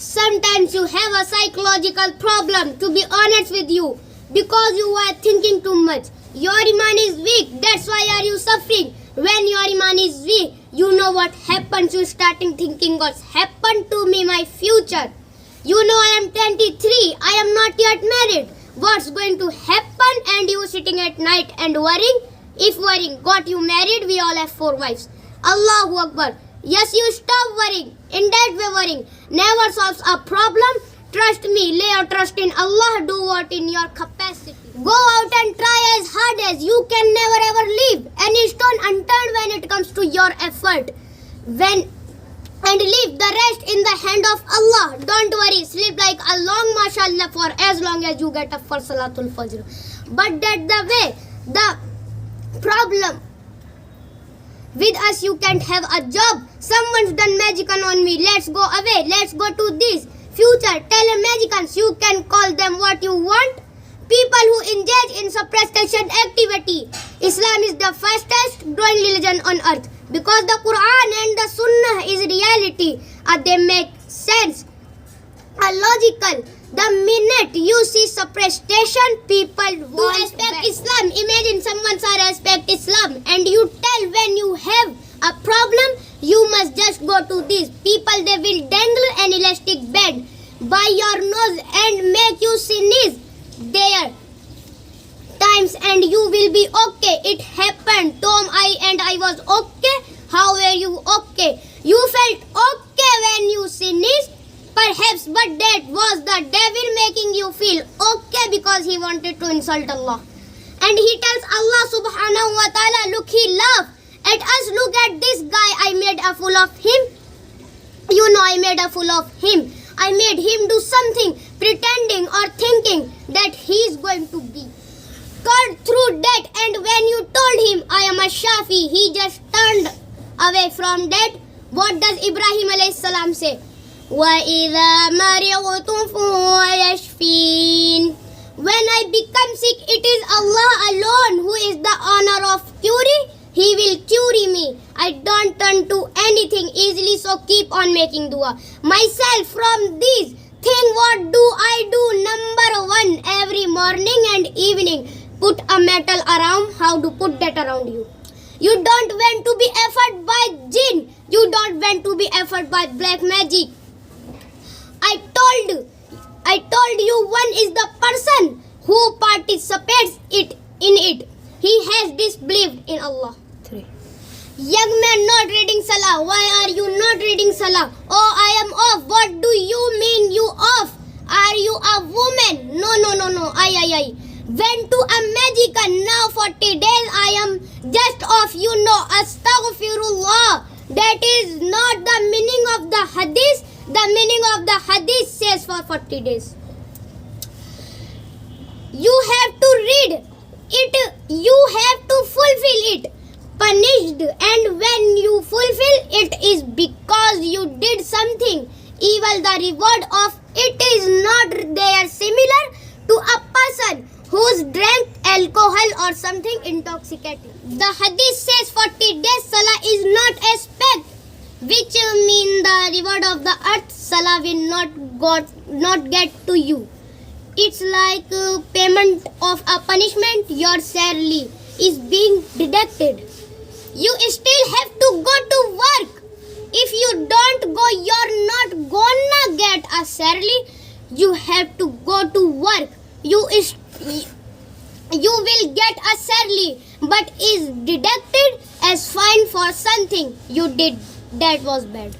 Sometimes you have a psychological problem, to be honest with you, because you are thinking too much. Your iman is weak, that's why are you suffering. When your iman is weak, you know what happens. You starting thinking what's happened to me, my future. You know I am 23, I am not yet married. What's going to happen? And you sitting at night and worrying. If worrying got you married, we all have 4 wives. Allahu Akbar. Yes, you stop worrying. In that way, worrying never solves a problem. Trust me, lay your trust in Allah. Do what in your capacity. Go out and try as hard as you can. Never ever leave any stone unturned when it comes to your effort. And leave the rest in the hand of Allah. Don't worry, sleep like a long mashallah for as long as you get up for Salatul Fajr. But that's the way. The problem with us, you can't have a job. Someone's done magical on me. Let's go away. Let's go to this future. Telemagicans, you can call them what you want. People who engage in suppression activity. Islam is the fastest growing religion on earth. Because the Quran and the Sunnah is reality. They make sense. Logical. The minute you see suppression, people who respect Islam. Imagine someone respect Islam and you tell when you have a problem, you must just go to this. People, they will dangle an elastic band by your nose and make you sneeze there times and you will be okay. It happened. Tom, I was okay. How were you okay? You felt okay when you sneezed. Perhaps, but that was the devil making you feel okay because he wanted to insult Allah. And he tells Allah subhanahu wa ta'ala, look, he laughed at us. Look at this guy. I made a fool of him. You know, I made a fool of him. I made him do something, pretending or thinking that he is going to be cut through that. And when you told him, I am a Shafi, he just turned away from that. What does Ibrahim alayhi salam say? وَإِذَا مَرِضْتُ فَهُوَ يَشْفِينِ. When I become sick, it is Allah alone who is the owner of cure. He will cure me. I don't turn to anything easily, so keep on making dua. Myself from these thing, what do I do? Number 1, every morning and evening, put a metal around. How to put that around you? You don't want to be affected by jinn. You don't want to be affected by black magic. I told you one is the person who participates in it. He has disbelieved in Allah. 3. Young man not reading Salah. Why are you not reading Salah? Oh, I am off. What do you mean you off? Are you a woman? No. I went to a magician. Now 40 days I am just off. You know, astaghfirullah. That is not the meaning of the hadith. The meaning of the hadith says for 40 days. You have to read it. You have to fulfill it. Punished. And when you fulfill it is because you did something evil. The reward of it is not there. Similar to a person who's drank alcohol or something intoxicating. The hadith says 40 days Salah is not expect, which mean the reward of the earth. Salah will not get to you. It's like payment of a punishment. Your salary is being deducted. You still have to go to work. If you don't go, you're not gonna get a salary. You have to go to work. You will get a salary, but is deducted as fine for something you did that was bad.